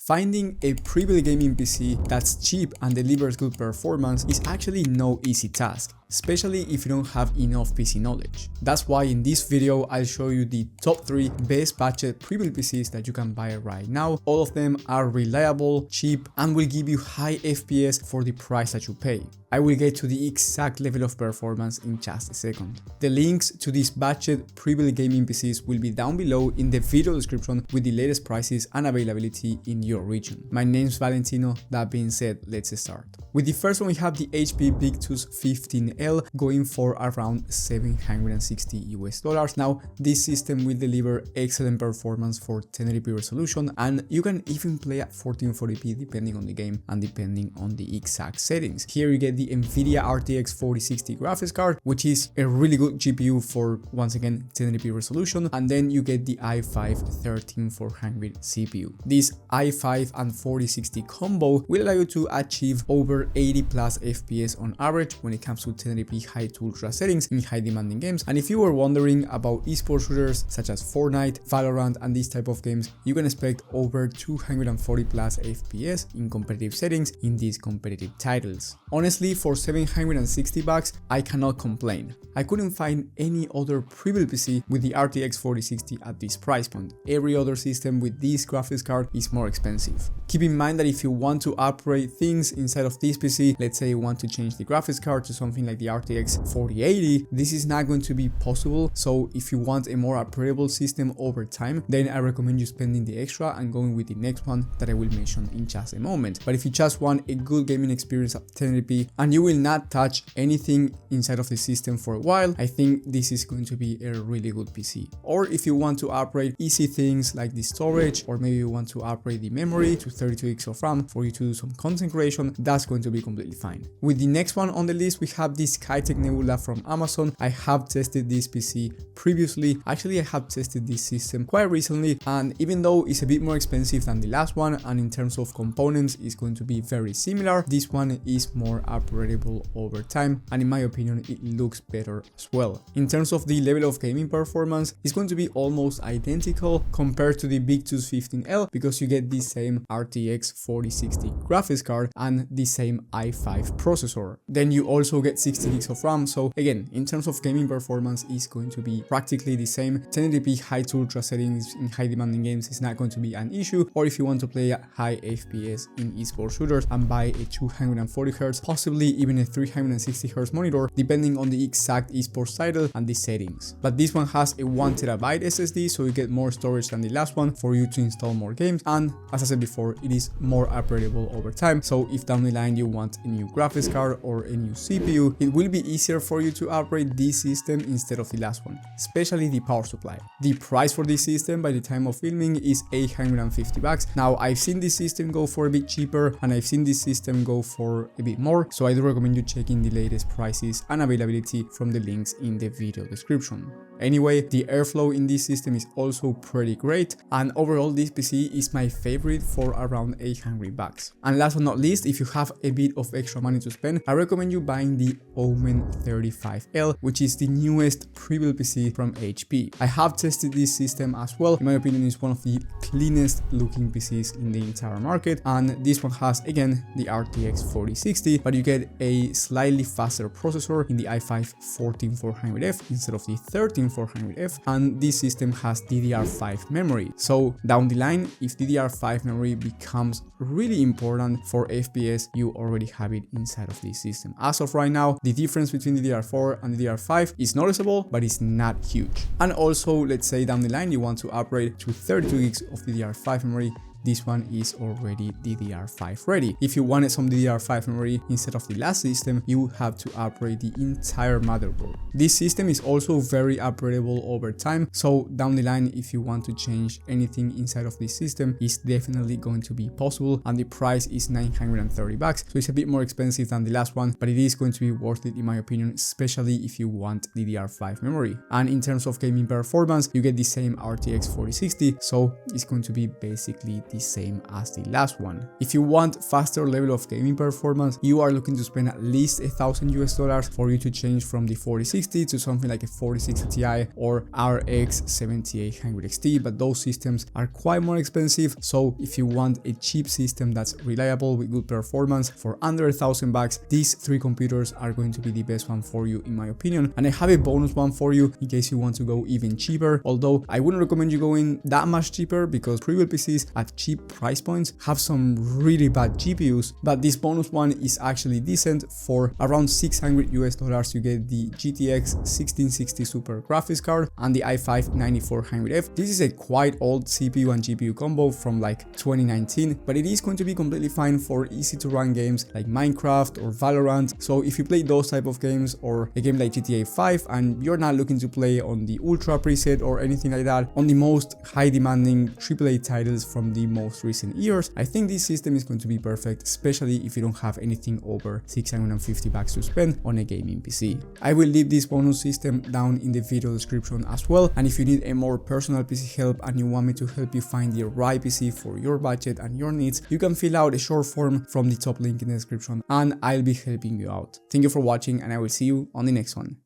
Finding a pre-built gaming PC that's cheap and delivers good performance is actually no easy task, especially if you don't have enough PC knowledge. That's why in this video I'll show you the top 3 best budget pre-built PCs that you can buy right now. All of them are reliable, cheap, and will give you high FPS for the price that you pay. I will get to the exact level of performance in just a second. The links to these budget pre-built gaming PCs will be down below in the video description with the latest prices and availability in your region. My name's Valentino. That being said, let's start. With the first one, we have the HP Victus 15L going for around $760 US. Now, this system will deliver excellent performance for 1080p resolution, and you can even play at 1440p depending on the game and depending on the exact settings. Here you get the Nvidia RTX 4060 graphics card, which is a really good GPU for, once again, 1080p resolution, and then you get the i5 13400 CPU. This i5 and 4060 combo will allow you to achieve over 80 plus FPS on average when it comes to 1080p high to ultra settings in high demanding games. And if you were wondering about esports shooters such as Fortnite, Valorant, and these type of games, you can expect over 240 plus FPS in competitive settings in these competitive titles. Honestly, for $760, I cannot complain. I couldn't find any other pre-built PC with the RTX 4060 at this price point. Every other system with this graphics card is more expensive. Keep in mind that if you want to upgrade things inside of this PC, let's say you want to change the graphics card to something like the RTX 4080, this is not going to be possible. So if you want a more upgradable system over time, then I recommend you spending the extra and going with the next one that I will mention in just a moment. But if you just want a good gaming experience at 1080p and you will not touch anything inside of the system for a while, I think this is going to be a really good PC. Or if you want to upgrade easy things like the storage, or maybe you want to upgrade the memory to 32 gigs of RAM for you to do some content creation, that's going to be completely fine. With the next one on the list, we have the Skytech Nebula from Amazon. I have tested this PC previously. Actually, I have tested this system quite recently, and even though it's a bit more expensive than the last one, and in terms of components is going to be very similar, this one is more upgradable over time, and in my opinion it looks better as well. In terms of the level of gaming performance, it's going to be almost identical compared to the Victus 15L because you get the same RTX 4060 graphics card and the same i5 processor. Then you also get 60 gigs of RAM, so again, in terms of gaming performance is going to be practically the same. 1080p high to ultra settings in high demanding games is not going to be an issue, or if you want to play at high FPS in esports shooters and buy a 240Hz, possibly even a 360Hz monitor depending on the exact esports title and the settings. But this one has a 1TB SSD, so you get more storage than the last one for you to install more games, and as I said before, it is more upgradable over time. So if down the line you want a new graphics card or a new CPU, it will be easier for you to upgrade this system instead of the last one, especially the power supply. The price for this system by the time of filming is $850. Now, I've seen this system go for a bit cheaper and I've seen this system go for a bit more, so I do recommend you checking the latest prices and availability from the links in the video description. Anyway, the airflow in this system is also pretty great, and overall this PC is my favorite for around $800. And last but not least, if you have a bit of extra money to spend, I recommend you buying the Omen 35L, which is the newest pre-built PC from HP. I have tested this system as well. In my opinion, it's one of the cleanest looking PCs in the entire market, and this one has again the RTX 4060, but you get a slightly faster processor in the i5 14400F instead of the 13400F, and this system has DDR5 memory. So down the line, if DDR5 memory becomes really important for FPS, you already have it inside of this system. As of right now, the difference between DDR4 and DDR5 is noticeable, but it's not huge. And also, let's say down the line you want to upgrade to 32 gigs of DDR5 memory, this one is already DDR5 ready. If you wanted some DDR5 memory instead of the last system, you have to upgrade the entire motherboard. This system is also very upgradable over time, so down the line, if you want to change anything inside of this system, it's definitely going to be possible, and the price is $930, so it's a bit more expensive than the last one, but it is going to be worth it in my opinion, especially if you want DDR5 memory. And in terms of gaming performance, you get the same RTX 4060, so it's going to be basically the same as the last one. If you want faster level of gaming performance, you are looking to spend at least $1,000 for you to change from the 4060 to something like a 4060 Ti or RX 7800 XT, but those systems are quite more expensive. So if you want a cheap system that's reliable with good performance for under $1,000, these three computers are going to be the best one for you in my opinion. And I have a bonus one for you in case you want to go even cheaper, although I wouldn't recommend you going that much cheaper because pre-built PCs at cheap price points have some really bad GPUs, but this bonus one is actually decent. For around $600 you get the GTX 1660 Super graphics card and the i5 9400F. This is a quite old CPU and GPU combo from like 2019, but it is going to be completely fine for easy to run games like Minecraft or Valorant. So if you play those type of games or a game like GTA 5 and you're not looking to play on the ultra preset or anything like that, on the most high demanding AAA titles from the most recent years, I think this system is going to be perfect, especially if you don't have anything over $650 to spend on a gaming PC. I will leave this bonus system down in the video description as well, and if you need a more personal PC help and you want me to help you find the right PC for your budget and your needs, you can fill out a short form from the top link in the description and I'll be helping you out. Thank you for watching and I will see you on the next one.